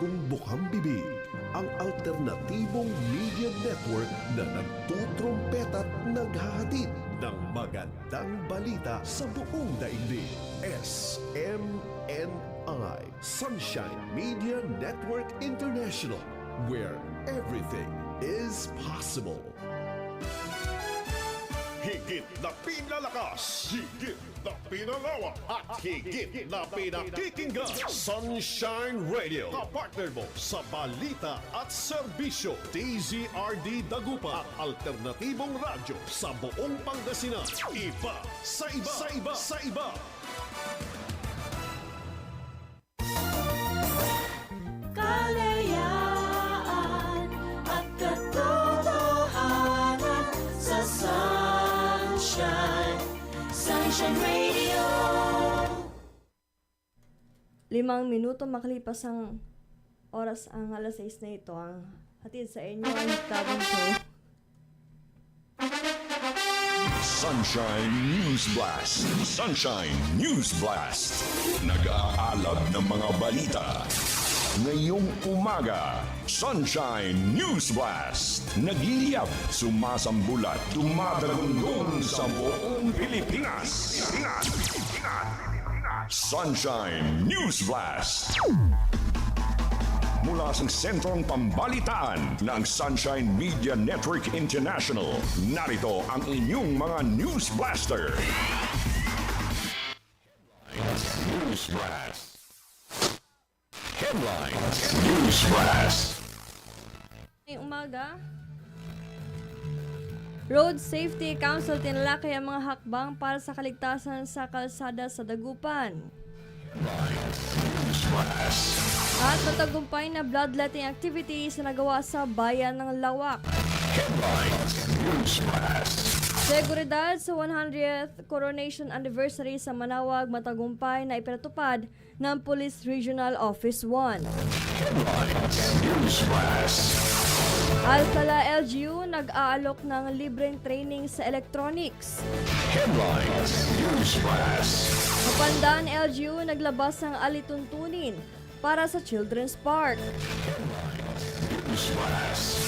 bagong bukang bibig, ang alternatibong media network na nagtutrompet at naghahatid ng magandang balita sa buong daigdig. SMNI, Sunshine Media Network International, where everything is possible. Higit na pinalakas, higit na pinalawak, at higit na pinakikinggan. Sunshine Radio, kapartner mo sa balita at serbisyo. DZRD Dagupan, at alternatibong radyo sa buong Pangasinan. Iba sa iba, sa iba, sa iba. Kalayaan at katotohanan sa Sunshine Radio. 5 minuto makalipas ang oras ang alas 6 na ito. Ang hatid sa inyo ang Tabang Show. Sunshine News Blast. Sunshine News Blast. Nag-aalab ng mga balita. Ngayong umaga, Sunshine News Blast. Nagiliap, sumasambulat, dumadagundong sa buong Pilipinas. Sunshine News Blast. Mula sa sentrong pambalitaan ng Sunshine Media Network International, narito ang inyong mga News Blaster. News Blast. Headlines. News Blast. Ngayong umaga, Road Safety Council tinalakay ang mga hakbang para sa kaligtasan sa kalsada sa Dagupan. News Blast. At matagumpay na bloodletting activities na nagawa sa bayan ng Lawak. Headlines. News Blast. Seguridad sa 100th coronation anniversary sa Manawag matagumpay na ipinatupad ng Police Regional Office 1. Headlines. News Blast. Alcala LGU nag-aalok ng libreng training sa electronics. Headlines. News Blast. Kapandan LGU naglabas ng alituntunin para sa Children's Park. News Blast.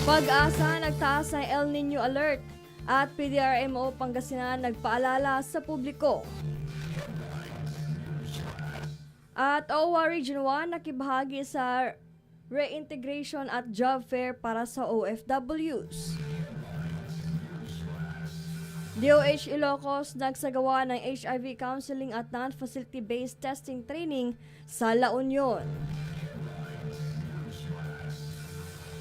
Pag-asa nagtaas ng El Nino Alert at PDRMO Pangasinan nagpaalala sa publiko. At OWA Region 1 nakibahagi sa reintegration at job fair para sa OFWs. DOH Ilocos nagsagawa ng HIV counseling at non-facility-based testing training sa La Union.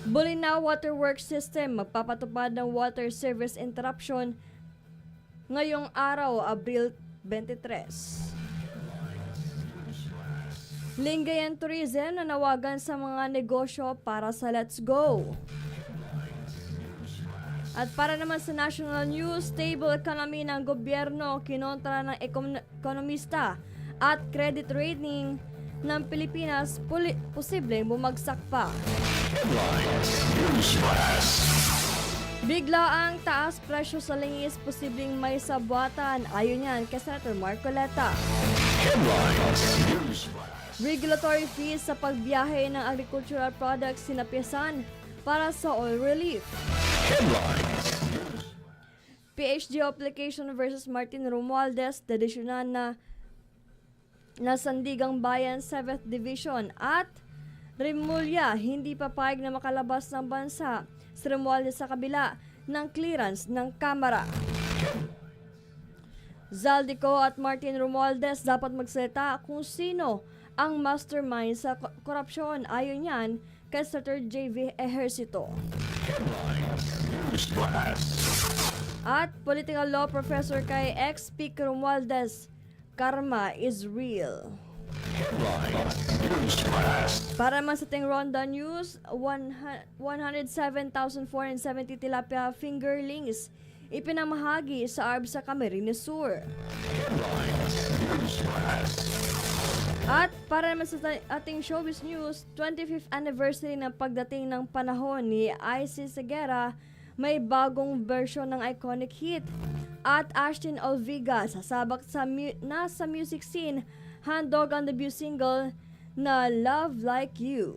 Bulinaw Waterworks System magpapatupad ng water service interruption ngayong araw, Abril 23. Lingayen Tourism nanawagan sa mga negosyo para sa Let's Go. At para naman sa national news, stable economy ng gobyerno kinontra ng ekonomista at credit rating ng Pilipinas posibleng bumagsak pa. Headlines. News Blast. Bigla ang taas presyo sa lingis posibleng may sabwatan ayon yan kay Senator Marcoleta. Headlines. News Blast. Regulatory fees sa pagbiyahe ng agricultural products sinapisan para sa oil relief. Headlines. PhD application versus Martin Romualdez, dedisyonan na Sandigang Bayan 7th Division at Remulla hindi papayag na makalabas ng bansa si Romualdez sa kabila ng clearance ng Kamara. Zaldico at Martin Romualdez dapat magsalita kung sino ang mastermind sa korupsyon ayon yan kay Senator JV Ejercito. At political law professor kay ex-Speaker Romualdez, karma is real. Para naman sa ating Ronda News, 107,470 tilapia fingerlings ipinamahagi sa ARB sa Camarines Sur. At para naman sa ating showbiz news, 25th anniversary ng pagdating ng panahon ni Icy Segura, may bagong version ng iconic hit. At Ashton Olviga sasabak sa nasa music scene, handog ang debut single na Love Like You.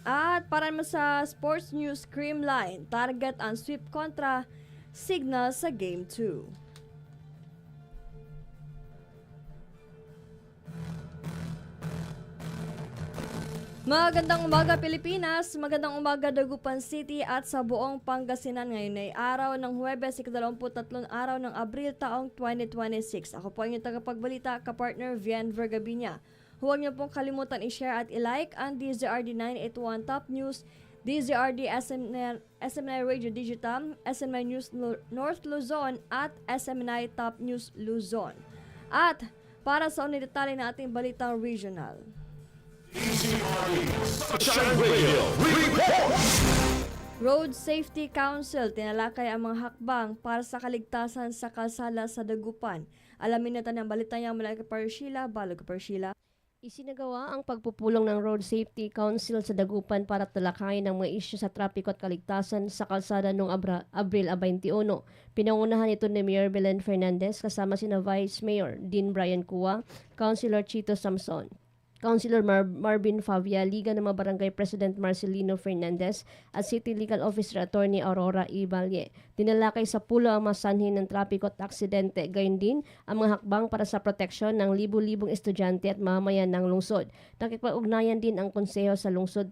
At para naman sa sports news, Creamline, target ang sweep kontra Signal sa Game 2. Magandang umaga Pilipinas, magandang umaga Dagupan City at sa buong Pangasinan. Ngayon ay araw ng Huwebes, 23 araw ng Abril taong 2026. Ako po ang inyong tagapagbalita, kapartner Vian Vergabinya. Huwag niyo pong kalimutan i-share at i-like ang DZRD 981 Top News, DZRD SMNI Radio Digital, SMNI News North Luzon at SMNI Top News Luzon. At para sa unang detalye na ating balitang regional. Sunshine Radio Report! Road Safety Council tinalakay ang mga hakbang para sa kaligtasan sa kalsada sa Dagupan. Alamin natin ang balita niya mula kay Parshila. Balog Parshila. Isinagawa ang pagpupulong ng Road Safety Council sa Dagupan para talakayin ang mga isyu sa trapiko at kaligtasan sa kalsada noong Abril 21. Pinangunahan ito ni Mayor Belen Fernandez kasama sina Vice Mayor Dean Brian Cua, Councilor Chito Samson, Councilor Marvin Favia, Liga ng mga Barangay President Marcelino Fernandez at City Legal Officer Attorney Aurora Ibalye. Dinalakay sa pulo ang masanhin ng trapiko at aksidente, gayon din ang mga hakbang para sa proteksyon ng libu-libong estudyante at mamamayan ng lungsod. Nakipag-ugnayan din ang konseho sa lungsod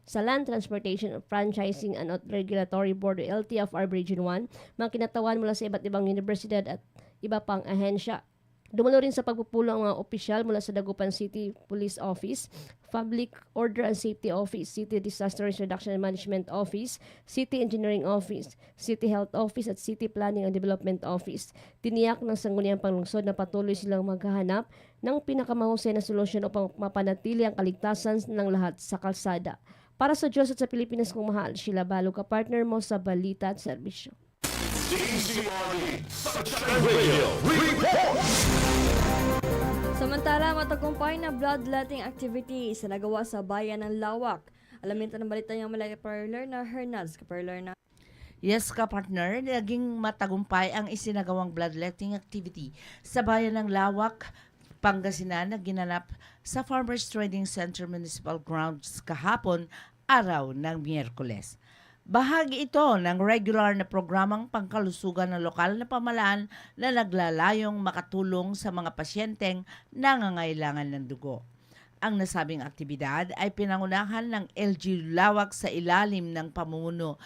sa Land Transportation Franchising and Regulatory Board o LTFR Region 1, mga kinatawan mula sa iba't ibang universidad at iba pang ahensya. Dumalo rin sa pagpupulong ang mga opisyal mula sa Dagupan City Police Office, Public Order and Safety Office, City Disaster Reduction and Management Office, City Engineering Office, City Health Office at City Planning and Development Office. Tiniyak ng Sangguniang Panglungsod na patuloy silang maghahanap ng pinakamahusay na solusyon upang mapanatili ang kaligtasan ng lahat sa kalsada. Para sa Diyos at sa Pilipinas kong mahal, Sheila Balog, ka-partner mo sa balita at serbisyo. DZRD Sunshine Radio Report! Samantala, matagumpay na bloodletting activity isinagawa sa bayan ng Lawak. Alamin natin ang balita niya mula kay Perlerna Hernandez. Perlerna. Yes, ka-partner, naging matagumpay ang isinagawang bloodletting activity sa bayan ng Lawak, Pangasinan na ginanap sa Farmers Trading Center Municipal Grounds kahapon, araw ng Miyerkules. Bahagi ito ng regular na programang pangkalusugan ng lokal na pamahalaan na naglalayong makatulong sa mga pasyenteng nangangailangan ng dugo. Ang nasabing aktibidad ay pinangunahan ng LG Lawak sa ilalim ng pamumuno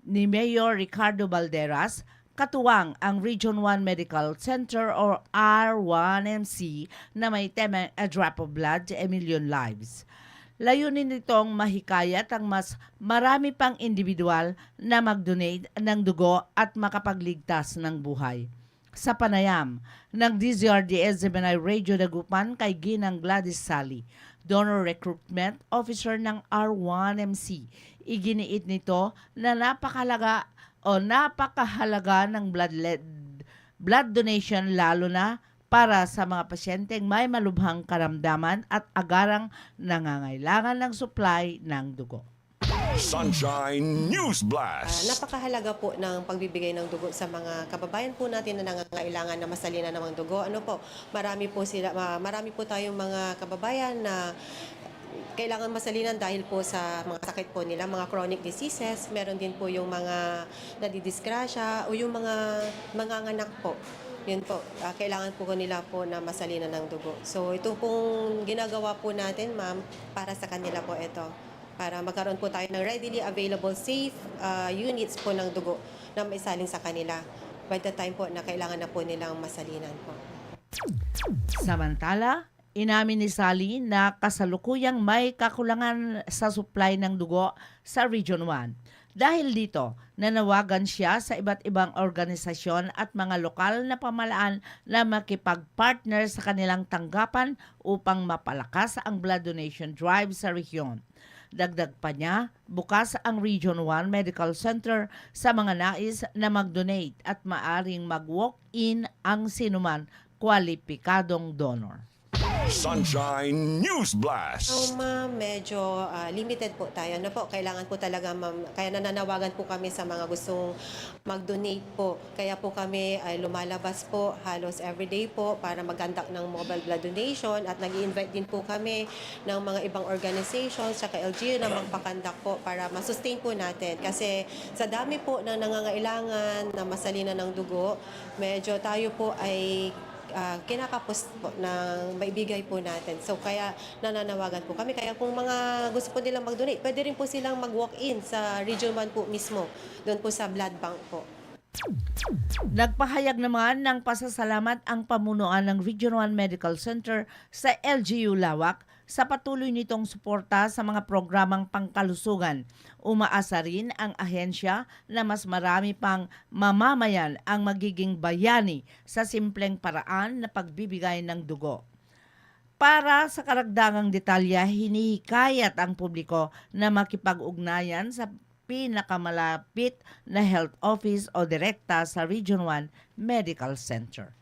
ni Mayor Ricardo Balderas, katuwang ang Region 1 Medical Center or R1MC na may temang A Drop of Blood, A Million Lives. Layunin nitong mahikayat ang mas marami pang individual na mag-donate ng dugo at makapagligtas ng buhay. Sa panayam ng DZRD SMNI Radio Dagupan kay Ginang Gladys Sally, Donor Recruitment Officer ng R1MC, iginiit nito na napakahalaga ng blood donation lalo na para sa mga pasyenteng may malubhang karamdaman at agarang nangangailangan ng supply ng dugo. Sunshine News Blast. Napakahalaga po ng pagbibigay ng dugo sa mga kababayan po natin na nangangailangan na masalina ng dugo. Marami po tayong mga kababayan na kailangan masalinan dahil po sa mga sakit po nila, mga chronic diseases. Meron din po yung mga nadidisgrasya o yung mga manganganak po. Yun po, kailangan po nila po na masalina ng dugo. So ito pong ginagawa po natin, ma'am, para sa kanila po ito. Para magkaroon po tayo ng readily available safe units po ng dugo na maisaling sa kanila by the time po na kailangan na po nilang masalinan po. Samantala, inamin ni Sally na kasalukuyang may kakulangan sa supply ng dugo sa Region 1. Dahil dito, nanawagan siya sa iba't ibang organisasyon at mga lokal na pamahalaan na makipag-partner sa kanilang tanggapan upang mapalakas ang blood donation drive sa rehiyon. Dagdag pa niya, bukas ang Region 1 Medical Center sa mga nais na mag-donate at maaring mag-walk-in ang sinuman kwalipikadong donor. Sunshine News Blast. Ma'am, medyo limited po tayo. Ano po, kailangan po talaga, ma'am. Kaya nananawagan po kami sa mga gustong mag-donate po. Kaya po kami ay lumalabas po halos everyday po para mag-conduct ng mobile blood donation at nag-i-invite din po kami ng mga ibang organizations sa LGU na magpa-conduct po para masustain po natin. Kasi sa dami po ng nangangailangan na masalina ng dugo, medyo tayo po ay kinakapos po ng maibigay po natin. So kaya nananawagan po kami. Kaya kung mga gusto po nilang mag-donate, pwede rin po silang mag-walk-in sa Region 1 po mismo, doon po sa blood bank po. Nagpahayag naman ng pasasalamat ang pamunuan ng Region 1 Medical Center sa LGU Lawak sa patuloy nitong suporta sa mga programang pangkalusugan. Umaasa rin ang ahensya na mas marami pang mamamayan ang magiging bayani sa simpleng paraan na pagbibigay ng dugo. Para sa karagdagang detalya, hinihikayat ang publiko na makipag-ugnayan sa pinakamalapit na health office o direkta sa Region 1 Medical Center.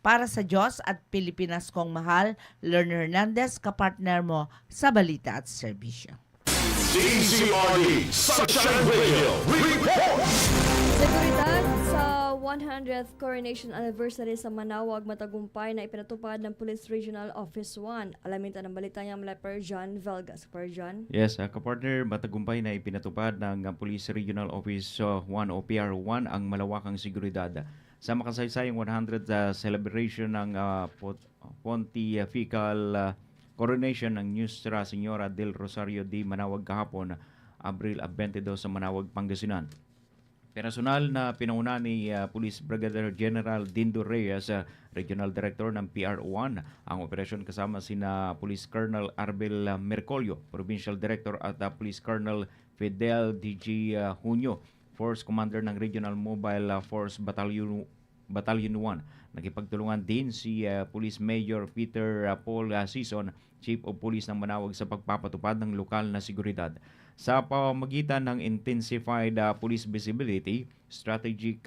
Para sa Diyos at Pilipinas kong mahal, Lerner Hernandez, kapartner mo sa Balita at Serbisyo. DZRD Sunshine Radio Report! Seguridad sa 100th coronation anniversary sa Manawag matagumpay na ipinatupad ng Police Regional Office 1. Alamin tayo ng balita niya mula Per John Velgas. Per John? Yes, kapartner, matagumpay na ipinatupad ng Police Regional Office 1 o PR1 ang malawakang seguridad sa makasaysayang 100th celebration ng Pontifical Coronation ng Nuestra Señora del Rosario de Manawag kahapon, Abril 22 sa Manawag, Pangasinan. Personal na pinauna ni Police Brigadier General Dindo Reyes, Regional Director ng PR1, ang operasyon kasama sina Police Colonel Arbel Mercolio, Provincial Director at Police Colonel Fidel DG Junio, Force Commander ng Regional Mobile Force Battalion 1. Nakipagtulungan din si Police Major Peter Paul Sison, Chief of Police ng Manawag sa pagpapatupad ng lokal na seguridad. Sa pamamagitan ng intensified police visibility, strategic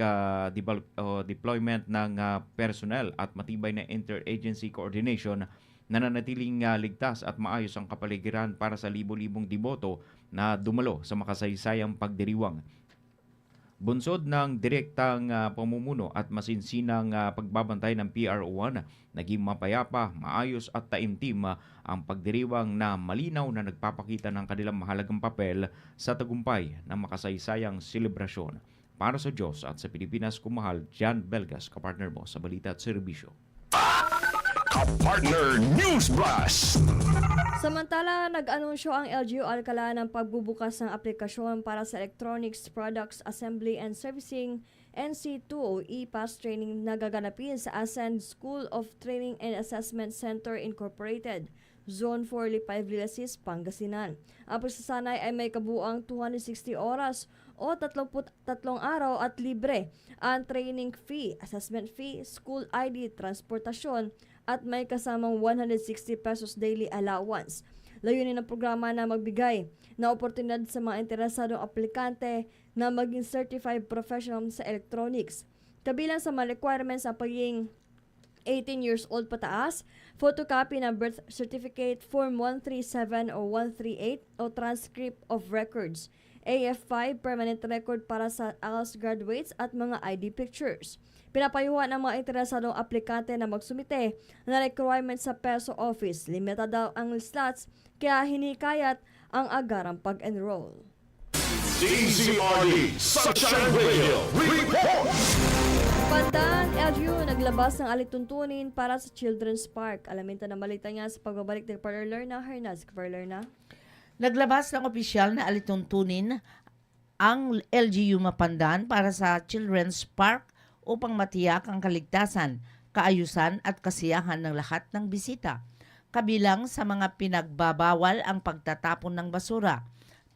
deployment ng personnel at matibay na interagency coordination, nananatiling ligtas at maayos ang kapaligiran para sa libo-libong deboto na dumalo sa makasaysayang pagdiriwang. Bunsod ng direktang pamumuno at masinsinang pagbabantay ng PR1, naging mapayapa, maayos at taimtim ang pagdiriwang na malinaw na nagpapakita ng kanilang mahalagang papel sa tagumpay ng makasaysayang selebrasyon. Para sa Diyos at sa Pilipinas kumahal, John Belgas, kapartner mo sa Balita at Serbisyo. Kapartner News Blast. Samantala, nag-anunsyo ang LGU Alcala ng pagbubukas ng aplikasyon para sa Electronics Products Assembly and Servicing NC2 o EPAS training na gaganapin sa Ascend School of Training and Assessment Center Incorporated, Zone 4, Lipay, Villasis, Pangasinan. Ang pagsasanay ay may kabuang 260 oras o 33 araw at libre. Ang training fee, assessment fee, school ID, transportasyon at may kasamang 160 pesos daily allowance. Layunin ng programa na magbigay na oportunidad sa mga interesadong aplikante na maging certified professional sa electronics. Kabilang sa mga requirements ang pagiging 18 years old pataas, photocopy ng birth certificate, Form 137 o 138 o transcript of records, AF5 permanent record para sa ALS graduates at mga ID pictures. Pinapayuhan ng mga interesadong aplikante na magsumite na requirements sa PESO office. Limited daw ang slots kaya hinikayat ang agarang pag-enroll. DZRD Sunshine Radio Report! Pandan, LGU naglabas ng alituntunin para sa Children's Park. Alamin ta ng balita niya sa pagbabalik ng Lerner Hernandez. Lerner. Naglabas ng opisyal na alituntunin ang LGU Mapandan para sa Children's Park upang matiyak ang kaligtasan, kaayusan at kasiyahan ng lahat ng bisita. Kabilang sa mga pinagbabawal ang pagtatapon ng basura,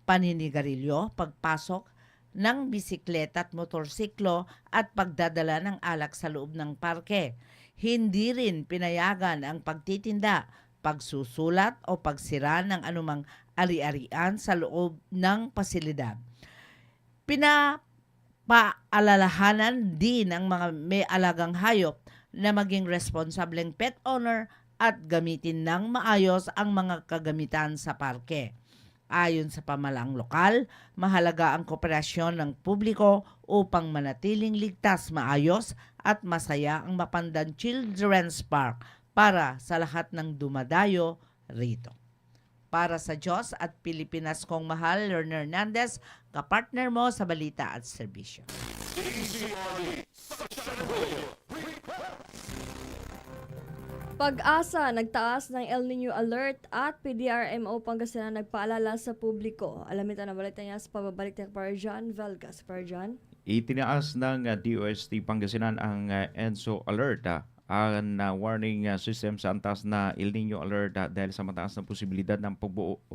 paninigarilyo, pagpasok ng bisikleta at motorsiklo at pagdadala ng alak sa loob ng parke. Hindi rin pinayagan ang pagtitinda, pagsusulat o pagsira ng anumang ari-arian sa loob ng pasilidad. Pinapaalalahanan din ang mga may alagang hayop na maging responsableng pet owner at gamitin ng maayos ang mga kagamitan sa parke. Ayon sa pamalaang lokal, mahalaga ang kooperasyon ng publiko upang manatiling ligtas, maayos at masaya ang Mapandan Children's Park para sa lahat ng dumadayo rito. Para sa Diyos at Pilipinas kong mahal, Lorna Hernandez, kapartner mo sa balita at serbisyo. Pag-asa, nagtaas ng El Nino Alert at PDRMO Pangasinan nagpaalala sa publiko. Alamin tayo na balita niya sa pababalik ni Parjan Velgas. Parjan? Itinaas ng DOST Pangasinan ang ENSO Alert, ang warning system sa antas na El Nino Alert dahil sa mataas na posibilidad ng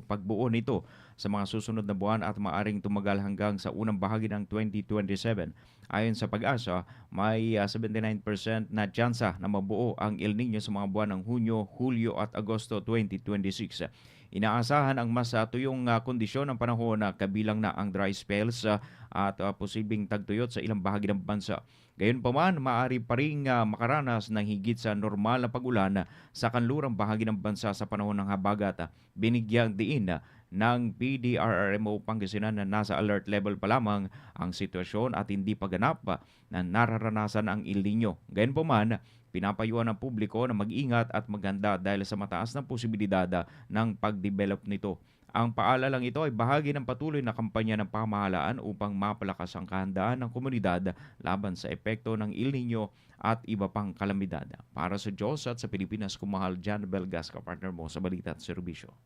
pagbuo nito sa mga susunod na buwan at maaring tumagal hanggang sa unang bahagi ng 2027. Ayon sa Pag-asa, may 79% na tsansa na mabuo ang El Nino sa mga buwan ng Hunyo, Hulyo at Agosto 2026. Inaasahan ang mas tuyong kondisyon ng panahon na kabilang na ang dry spells at posibleng tagtuyot sa ilang bahagi ng bansa. Gayunpaman, maaari pa rin makaranas ng higit sa normal na pag-ulan sa kanlurang bahagi ng bansa sa panahon ng habagat. Binigyang diin ng PDRRMO Pangasinan na nasa alert level pa lamang ang sitwasyon at hindi pa ganap na nararanasan ang El Nino. Gayunpaman, pinapayuhan ng publiko na mag-ingat at maghanda dahil sa mataas na posibilidad ng pag-develop nito. Ang paalalang ito ay bahagi ng patuloy na kampanya ng pamahalaan upang mapalakas ang kahandaan ng komunidad laban sa epekto ng El Nino at iba pang kalamidad. Para sa Diyos at sa Pilipinas, kumahal Jan Belgas, kapartner mo sa balita at serbisyo.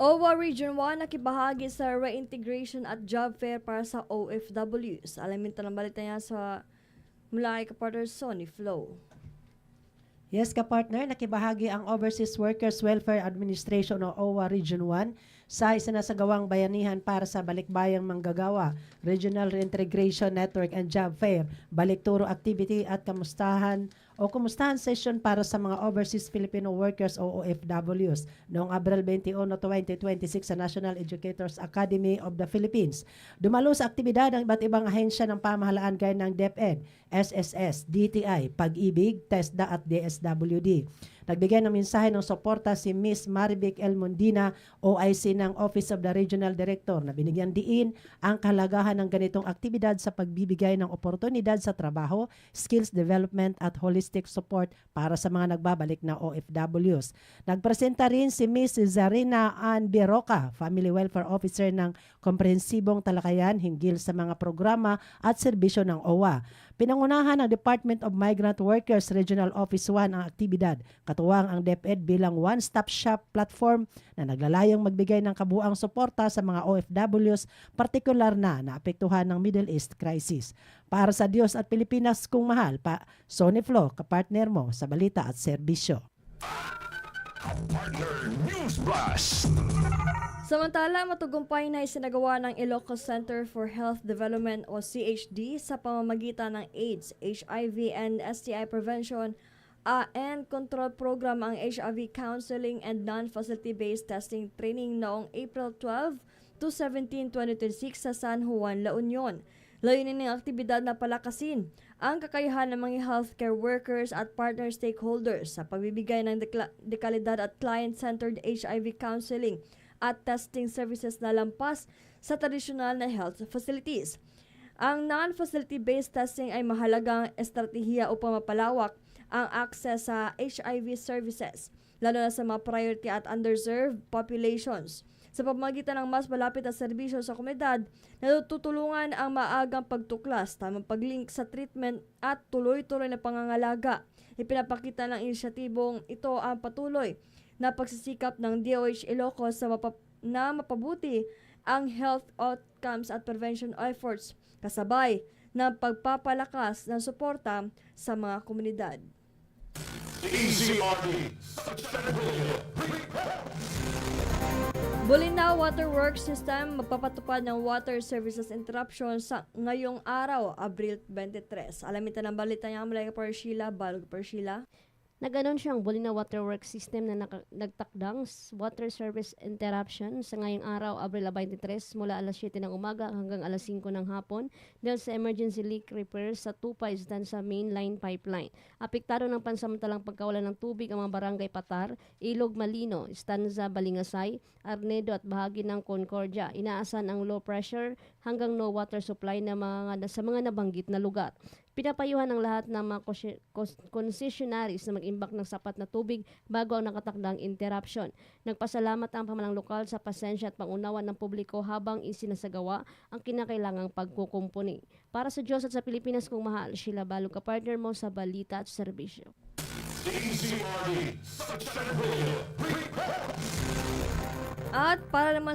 OWA Region 1 nakibahagi sa reintegration at job fair para sa OFWs. Alamin tayo ng balita niya sa mula kay kapartner Sonny Flo. Yes, kapartner, nakibahagi ang Overseas Workers Welfare Administration o OWA Region 1 sa isinasagawang bayanihan para sa Balikbayang Manggagawa, Regional Reintegration Network and Job Fair, balikturo activity at kumustahan session para sa mga Overseas Filipino Workers o OFWs noong Abril 21, 2026 sa National Educators Academy of the Philippines. Dumalo sa aktibidad ang iba't ibang ahensya ng pamahalaan gaya ng DepEd, SSS, DTI, Pag-ibig, TESDA at DSWD. Nagbigay ng mensahe ng suporta si Miss Marivic L. Mondina, OIC ng Office of the Regional Director, na binigyan diin ang kahalagahan ng ganitong aktibidad sa pagbibigay ng oportunidad sa trabaho, skills development at holistic support para sa mga nagbabalik na OFWs. Nagpresenta rin si Miss Zarina Ann Biroca, Family Welfare Officer ng komprehensibong talakayan hinggil sa mga programa at serbisyo ng OWA. Pinangunahan ng Department of Migrant Workers Regional Office 1 ang aktibidad. Katuwang ang DepEd bilang one-stop shop platform na naglalayong magbigay ng kabuang suporta sa mga OFWs, partikular na naapektuhan ng Middle East crisis. Para sa Diyos at Pilipinas kung mahal, Sonny Flo, kapartner mo sa balita at serbisyo. Partner News Blast. Samantala, matugumpay na isinagawa ng Ilocos Center for Health Development o CHD sa pamamagitan ng AIDS, HIV and STI Prevention and Control Program ang HIV Counseling and Non-Facility-Based Testing Training noong April 12 to 17, 2026 sa San Juan, La Union. Layunin ng aktibidad na palakasin ang kakayahan ng mga healthcare workers at partner stakeholders sa pagbibigay ng dekalidad at client-centered HIV counseling at testing services na lampas sa tradisyonal na health facilities. Ang non-facility-based testing ay mahalagang estratehiya upang mapalawak ang access sa HIV services, lalo na sa mga priority at underserved populations. Sa pamamagitan ng mas malapit na serbisyo sa komunidad, natutulungan ang maagang pagtuklas, tamang paglink sa treatment at tuloy-tuloy na pangangalaga. Ipinapakita ng inisyatibong ito ang patuloy na pagsisikap ng DOH Ilocos na mapabuti ang health outcomes at prevention efforts, kasabay ng pagpapalakas ng suporta sa mga komunidad. Bolinao Waterworks System magpapatupad ng water services interruption sa ngayong araw, Abril 23. Alamin tayo ng balita niya mula kay Sheila Balog. Sheila. Nag-anunsyo ang Bulina Waterworks System na nagtakdang water service interruption sa ngayong araw, Abril 23, mula alas 7 ng umaga hanggang alas 5 ng hapon dahil sa emergency leak repair sa Tupa isdan sa mainline pipeline. Apektado ng pansamantalang pagkawala ng tubig ang mga barangay Patar, Ilog Malino, Stanza, Balingasay, Arnedo at bahagi ng Concordia. Inaasahan ang low pressure hanggang no water supply sa mga nabanggit na lugar. Pinapayuhan ng lahat ng mga concessionaries na mag-imbak ng sapat na tubig bago ang nakatakdang interruption. Nagpasalamat ang pamahalang lokal sa pasensya at pangunawa ng publiko habang isinasagawa ang kinakailangang pagkukumpuni. Para sa Diyos at sa Pilipinas kong mahal, Sheila Balog, ka-partner mo sa Balita at Serbisyo. At para naman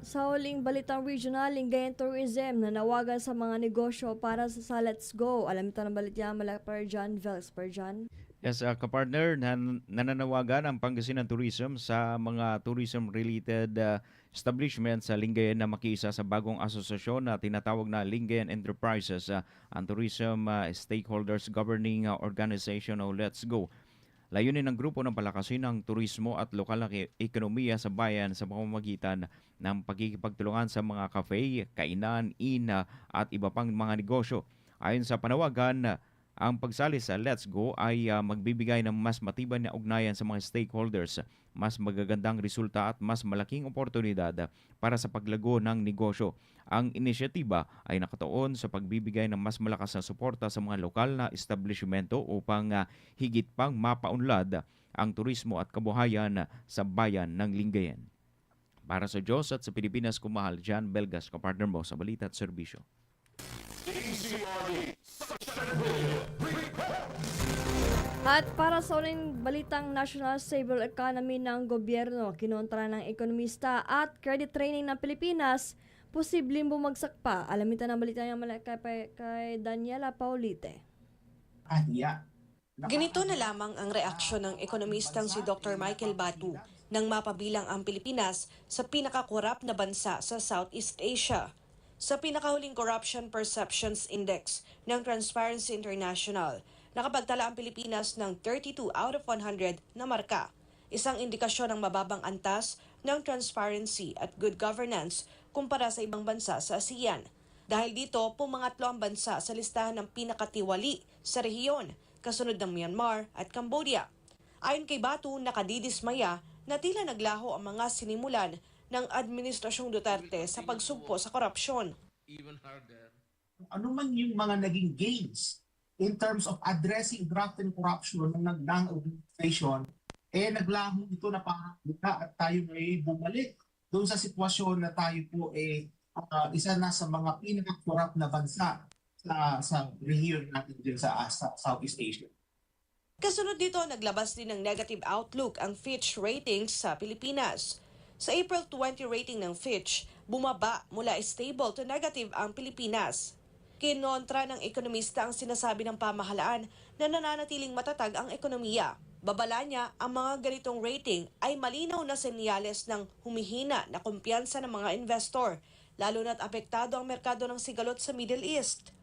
sa huling balitang regional, Lingayen Tourism na nawagan sa mga negosyo para sa Let's Go. Alam ito ng balita mula per John Vels. Per John. Yes, kapartner, nananawagan ang Pangasinan Tourism sa mga tourism-related establishments sa Lingayen na makiisa sa bagong asosasyon na tinatawag na Lingayen Enterprises, ang tourism stakeholders governing organization o Let's Go. Layunin ng grupo ng palakasin ng turismo at lokal na ekonomiya sa bayan sa pamamagitan ng pagkikipagtulungan sa mga cafe, kainan, ina at iba pang mga negosyo. Ayon sa panawagan, ang pagsali sa Let's Go ay magbibigay ng mas matibay na ugnayan sa mga stakeholders, mas magagandang resulta at mas malaking oportunidad para sa paglago ng negosyo. Ang inisyatiba ay nakatuon sa pagbibigay ng mas malakas na suporta sa mga lokal na establishmento upang higit pang mapaunlad ang turismo at kabuhayan sa bayan ng Lingayen. Para sa Diyos at sa Pilipinas, kumahal, John Belgas, kapartner mo sa Balita at Serbisyo. At para sa uling balitang national stable economy ng gobyerno, kinontra ng ekonomista at credit training ng Pilipinas, posibleng bumagsak pa. Alamin ng balita niya kay Daniela Paulite. Ganito na lamang ang reaksyon ng ekonomistang si Dr. Michael Batu nang mapabilang ang Pilipinas sa pinakakorap na bansa sa Southeast Asia. Sa pinakahuling Corruption Perceptions Index ng Transparency International, nakapagtala ang Pilipinas ng 32 out of 100 na marka. Isang indikasyon ng mababang antas ng transparency at good governance kumpara sa ibang bansa sa ASEAN. Dahil dito, pumangatlo ang bansa sa listahan ng pinakatiwali sa rehiyon, kasunod ng Myanmar at Cambodia. Ayon kay Batu, nakadidismaya na tila naglaho ang mga sinimulan ng Administrasyong Duterte sa pagsugpo sa korupsyon. Ano man yung mga naging gains in terms of addressing graft and corruption ng nagdaang administration, naglaho ito na pangabuka at tayo may bumalik doon sa sitwasyon na tayo po isa na sa mga pinaka-corrupt na bansa sa rehiyon natin din sa Southeast Asia. Kasunod dito, naglabas din ng negative outlook ang Fitch Ratings sa Pilipinas. Sa April 20 rating ng Fitch, bumaba mula stable to negative ang Pilipinas. Kinontra ng ekonomista ang sinasabi ng pamahalaan na nananatiling matatag ang ekonomiya. Babala niya, ang mga ganitong rating ay malinaw na senyales ng humihina na kumpiyansa ng mga investor, lalo na't apektado ang merkado ng sigalot sa Middle East.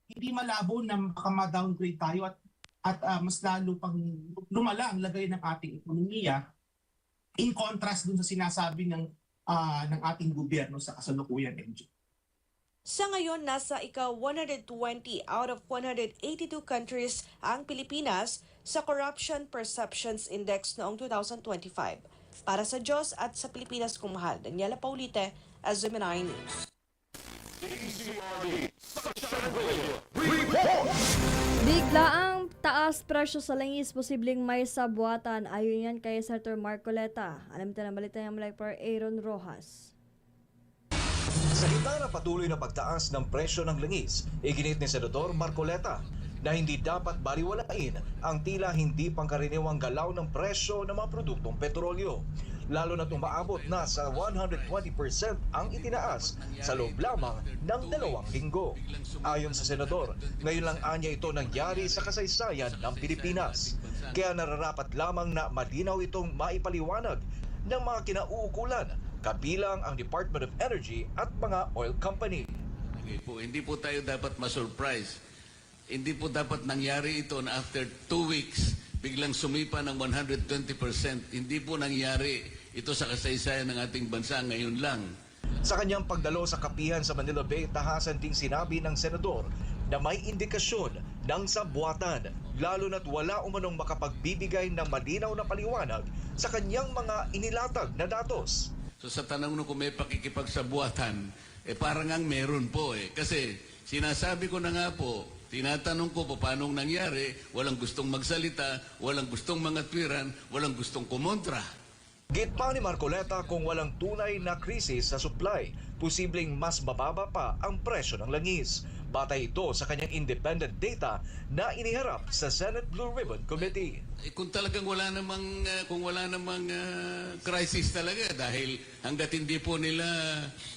Hindi malabo na baka ma-downgrade tayo at mas lalo pang lumala ang lagay ng ating ekonomiya in contrast dun sa sinasabi ng ating gobyerno sa kasalukuyan, MJ. Sa ngayon, nasa ika-120 out of 182 countries ang Pilipinas sa Corruption Perceptions Index noong 2025. Para sa Diyos at sa Pilipinas kong mahal, Daniela Paulite, Azumina News. Bigla ang taas presyo sa langis, posibleng may sabuatan. Ayon yan kay Senator Marcoleta. Alam ito ng balita niya mula per Aaron Rojas. Sa gitna ng patuloy na pagtaas ng presyo ng langis, iginit ni Senador Marcoleta na hindi dapat baliwalain ang tila hindi pangkaraniwang galaw ng presyo ng mga produktong petrolyo, lalo na umaabot na sa 120% ang itinaas sa loob lamang ng 2 linggo. Ayon sa Senador, ngayon lang anya ito nangyari sa kasaysayan ng Pilipinas, kaya nararapat lamang na malinaw itong maipaliwanag ng mga kinauukulan, kabilang ang Department of Energy at mga oil company. Hindi po tayo dapat ma-surprise. Hindi po dapat nangyari ito na after 2 weeks, biglang sumipa ng 120%. Hindi po nangyari ito sa kasaysayan ng ating bansa ngayon lang. Sa kanyang pagdalo sa kapihan sa Manila Bay, tahasan ding sinabi ng senador na may indikasyon ng sabuatan, lalo na't wala umanong makapagbibigay ng malinaw na paliwanag sa kanyang mga inilatag na datos. So sa tanong nung kung may pakikipagsabuatan, parang ang meron po Kasi sinasabi ko na nga po, tinatanong ko po paano nangyari, walang gustong magsalita, walang gustong mangatwiran, walang gustong kumontra. Git pa ni Marcoleta, kung walang tunay na krisis sa supply, posibleng mas mababa pa ang presyo ng langis. Batay ito sa kanyang independent data na iniharap sa Senate Blue Ribbon Committee. Kung talagang wala namang crisis talaga, dahil hanggat hindi po nila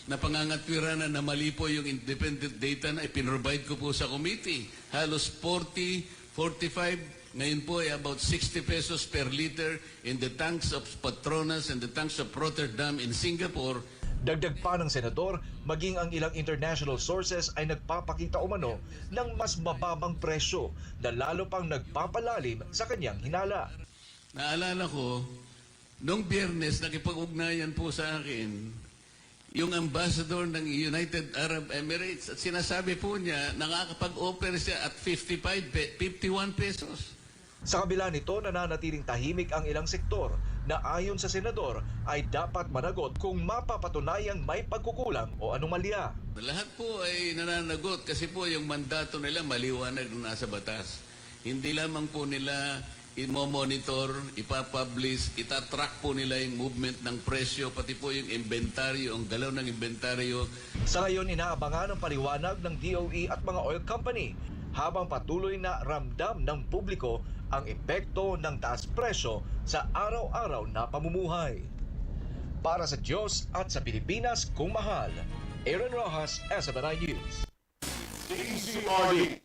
napangangatwiran na mali po yung independent data na ipinrovide ko po sa committee. Halos 40, 45, ngayon po ay about 60 pesos per liter in the tanks of Petronas and the tanks of Rotterdam in Singapore. Dagdag pa ng senador, maging ang ilang international sources ay nagpapakita umano ng mas mababang presyo na lalo pang nagpapalalim sa kanyang hinala. Naalala ko, noong Biyernes nakipag-ugnayan po sa akin yung ambassador ng United Arab Emirates at sinasabi po niya nakakapag-offer siya at 51 pesos. Sa kabila nito, nananatiling tahimik ang ilang sektor na ayon sa senador ay dapat managot kung mapapatunayang may pagkukulang o anomalya. Lahat po ay nananagot kasi po yung mandato nila maliwanag na nasa batas. Hindi lamang po nila i-monitor, ipapublish, itatrack po nila yung movement ng presyo, pati po yung inventaryo, ang galaw ng inventaryo. Sa ngayon, inaabangan ang paliwanag ng DOE at mga oil company habang patuloy na ramdam ng publiko ang epekto ng taas presyo sa araw-araw na pamumuhay. Para sa Diyos at sa Pilipinas kung mahal, Aaron Rojas, SMNI News. DZRD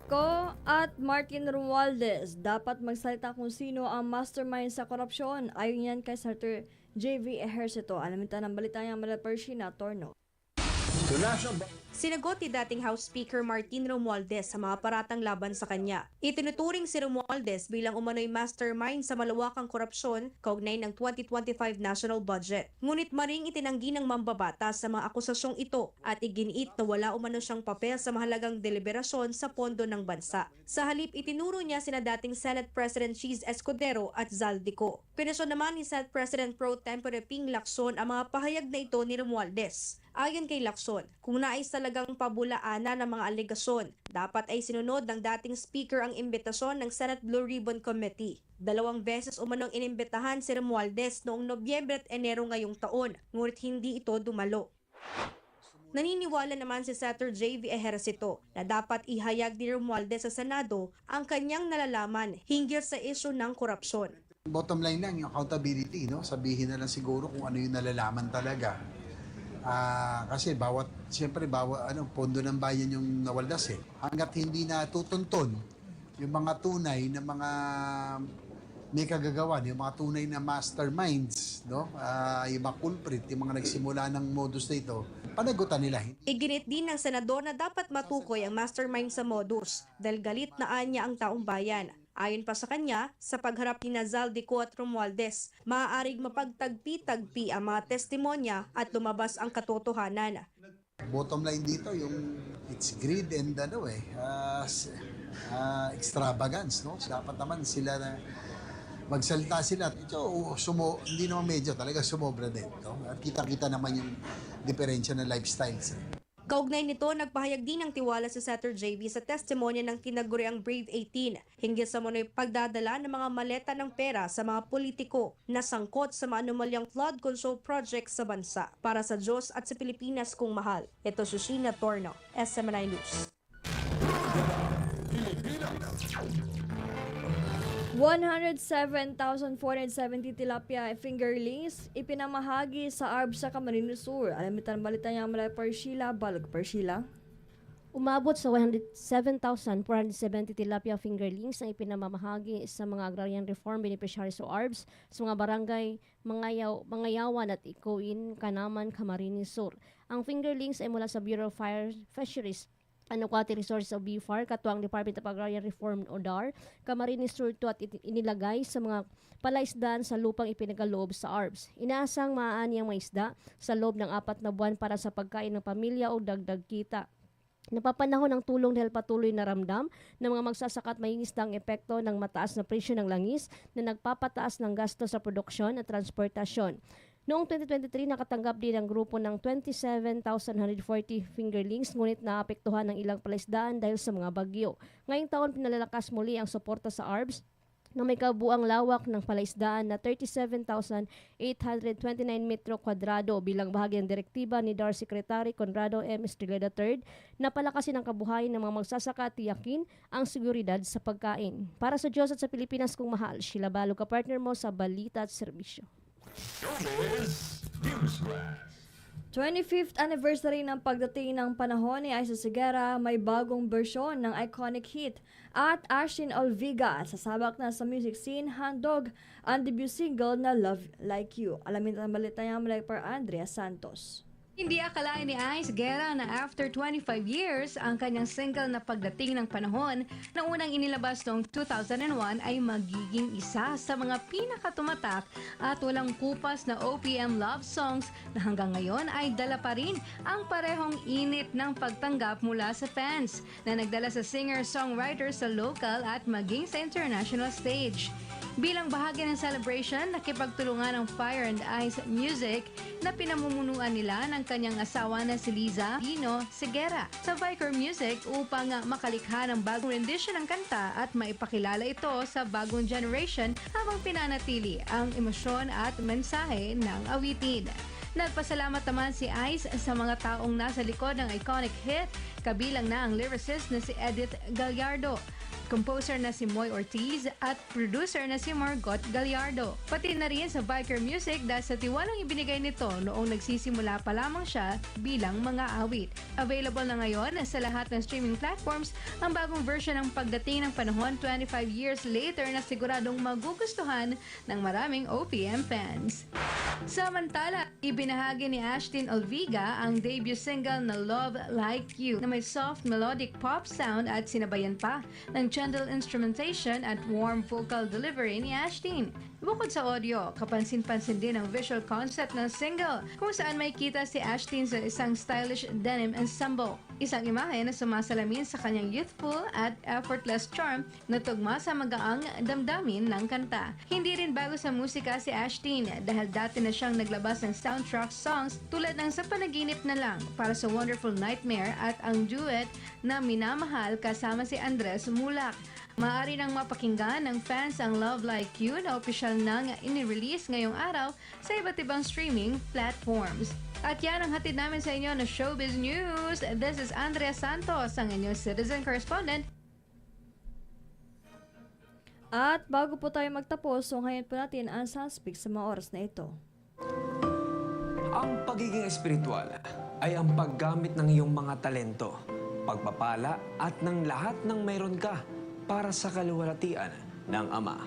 Ko at Martin Romualdez dapat magsalita kung sino ang mastermind sa korupsyon. Ayon yan kay Senator JV Ejercito. Alamin tayo ng balita niya mula Pershina, Torno. Sinagot ni dating House Speaker Martin Romualdez sa mga paratang laban sa kanya. Itinuturing si Romualdez bilang umano'y mastermind sa malawakang korupsyon kaugnay ng 2025 national budget. Ngunit maring itinanggi ng mambabatas sa mga akusasyong ito at iginiit na wala umano siyang papel sa mahalagang deliberasyon sa pondo ng bansa. Sa halip, itinuro niya sina dating Senate President Cheese Escudero at Zaldico. Pinasyon naman ni Senate President Pro Tempore Ping Lacson ang mga pahayag na ito ni Romualdez. Ayon kay Lacson, kung nais talagang pabulaanan ng mga alegasyon, dapat ay sinunod ng dating speaker ang imbitasyon ng Senate Blue Ribbon Committee. 2 beses umanong inimbitahan si Romualdez noong Nobyembre at Enero ngayong taon, ngunit hindi ito dumalo. Naniniwala naman si Senator JV Ejercito na dapat ihayag ni Romualdez sa Senado ang kanyang nalalaman hinggil sa isyu ng korupsyon. Bottom line lang, yung accountability, no? Sabihin na lang siguro kung ano yung nalalaman talaga. Kasi siyempre pondo ng bayan yung nawaldas Hanggat hindi na tutunton yung mga tunay na mga may kagagawan, yung mga tunay na masterminds, no? Yung mga culprit, yung mga nagsimula ng modus na ito, panagutan nila. Iginit din ng senador na dapat matukoy ang mastermind sa modus dahil galit na anya ang taong bayan. Ayon pa sa kanya, sa pagharap ni Zaldico at Romualdez, maaaring mapagtagpi-tagpi ang mga testimonya at lumabas ang katotohanan. Bottom line dito, yung it's greed and extravagance, no? Dapat naman sila na magsalita sila. Ito, hindi naman medyo, talaga sumobra din. No? At kita-kita naman yung diferensya ng lifestyles. Kaugnay nito, nagpahayag din ng tiwala si Senator JV sa testimonya ng tinaguriang Brave 18 hinggil sa manoy pagdadala ng mga maleta ng pera sa mga politiko na sangkot sa mga anomalyang flood control project sa bansa. Para sa Diyos at sa Pilipinas kung mahal, ito si Sheena Torno, SMNI News. 107,470 tilapia fingerlings ipinamahagi sa ARB sa Camarines Sur. Alamin tayo ng balita niya mula Pershila, Balog Pershila. Umabot sa 107,470 tilapia fingerlings ang ipinamamahagi sa mga agrarian reform beneficiaries o ARBs sa mga barangay Mangayawan at Ikuin, Kanaman, Camarines Sur. Ang fingerlings ay mula sa Bureau of Fire Fisheries Water Resources o BFAR, katuang Department of Agrarian Reform o DAR, Camarines Sur 2 at inilagay sa mga palaisdaan sa lupang ipinagaloob sa ARBS. Inaasang maaani ang mga isda sa loob ng 4 na buwan para sa pagkain ng pamilya o dagdag kita. Napapanahon ng tulong dahil patuloy na ramdam ng mga magsasaka at mangingisda ang epekto ng mataas na presyo ng langis na nagpapataas ng gasto sa produksyon at transportasyon. Noong 2023, nakatanggap din ang grupo ng 27,140 fingerlings ngunit naapektuhan ng ilang palaisdaan dahil sa mga bagyo. Ngayong taon, pinalalakas muli ang suporta sa ARBS na may kabuang lawak ng palaisdaan na 37,829 metro kwadrado bilang bahagi ng direktiba ni DAR Secretary Conrado M. Estrella III na palakasin ang kabuhayan ng mga magsasaka at tiyakin ang seguridad sa pagkain. Para sa Diyos at sa Pilipinas kung mahal, Sheila Balo, kapartner mo sa Balita at Serbisyo. 25th anniversary ng pagdating ng panahon ni Isa Sigera, may bagong bersyon ng iconic hit at Ashtin Olviga sasabak na sa music scene, handog ang debut single na Love Like You. Alamin ang balita niya mula par Andrea Santos. Hindi akalain ni Ice Guerra na after 25 years, ang kanyang single na Pagdating ng Panahon na unang inilabas noong 2001 ay magiging isa sa mga pinakatumatak at walang kupas na OPM love songs na hanggang ngayon ay dala pa rin ang parehong init ng pagtanggap mula sa fans na nagdala sa singer-songwriter sa local at maging sa international stage. Bilang bahagi ng celebration, nakipagtulungan ng Fire and Ice Music na pinamumunuan nila ng kanyang asawa na si Liza Dino Sigera sa Vicar Music upang makalikha ng bagong rendition ng kanta at maipakilala ito sa bagong generation habang pinanatili ang emosyon at mensahe ng awitin. Nagpasalamat naman si Ice sa mga taong nasa likod ng iconic hit, kabilang na ang lyricist na si Edith Gallardo, composer na si Moy Ortiz at producer na si Margot Gallardo. Pati na rin sa Vicar Music dahil sa tiwalang ibinigay nito noong nagsisimula pa lamang siya bilang mga awit. Available na ngayon sa lahat ng streaming platforms ang bagong version ng Pagdating ng Panahon 25 years later na siguradong magugustuhan ng maraming OPM fans. Samantala, ibinahagi ni Ashtin Olviga ang debut single na Love Like You na may soft melodic pop sound at sinabayan pa ng gentle instrumentation at warm vocal delivery ni Ashtin. Bukod sa audio, kapansin-pansin din ang visual concept ng single kung saan may kita si Ashtin sa isang stylish denim ensemble. Isang imahe na sumasalamin sa kanyang youthful at effortless charm na tugma sa magaang damdamin ng kanta. Hindi rin bago sa musika si Ashtin dahil dati na siyang naglabas ng soundtrack songs tulad ng Sa Panaginip na Lang para sa Wonderful Nightmare at ang duet na Minamahal kasama si Andres Mulak. Maaari nang mapakinggan ng fans ang Love Like You na opisyal nang inirelease ngayong araw sa iba't ibang streaming platforms. At yan ang hatid namin sa inyo na Showbiz News. This is Andrea Santos, ang inyong citizen correspondent. At bago po tayo magtapos, sunghayan po natin ang suspect sa mga oras na ito. Ang pagiging espiritual ay ang paggamit ng iyong mga talento, pagpapala at ng lahat ng mayroon ka para sa kaluwalhatian ng Ama.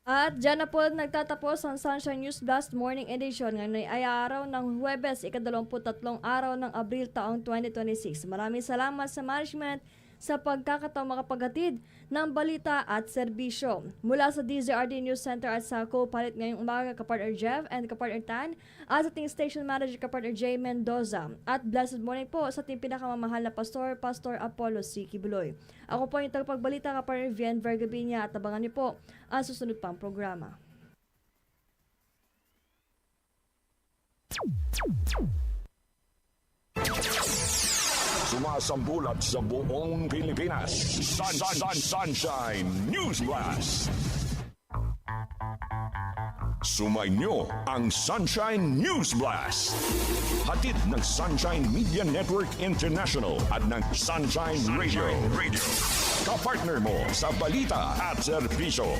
At dyan na po nagtatapos ang Sunshine News Blast Morning Edition. Ngayon ay araw ng Huwebes, ika-23 araw ng Abril taong 2026. Maraming salamat sa management sa pagkakataong makapaghatid ng balita at serbisyo. Mula sa DZRD News Center at sa co-pilot ngayong umaga, Kapartner Jeff and Kapartner Tan, at sa ating station manager, Kapartner J. Mendoza. At blessed morning po sa ating pinakamamahal na pastor, Pastor Apollo C. Kibuloy. Ako po yung tagapagbalita, Kapartner Vian Vergabinia, at abangan niyo po ang susunod pang programa. Sumasambulat sa buong Pilipinas. Sunshine News Blast. Sumainyo ang Sunshine News Blast. Hatid ng Sunshine Media Network International at ng Sunshine Radio. Kapartner mo sa balita at serbisyo.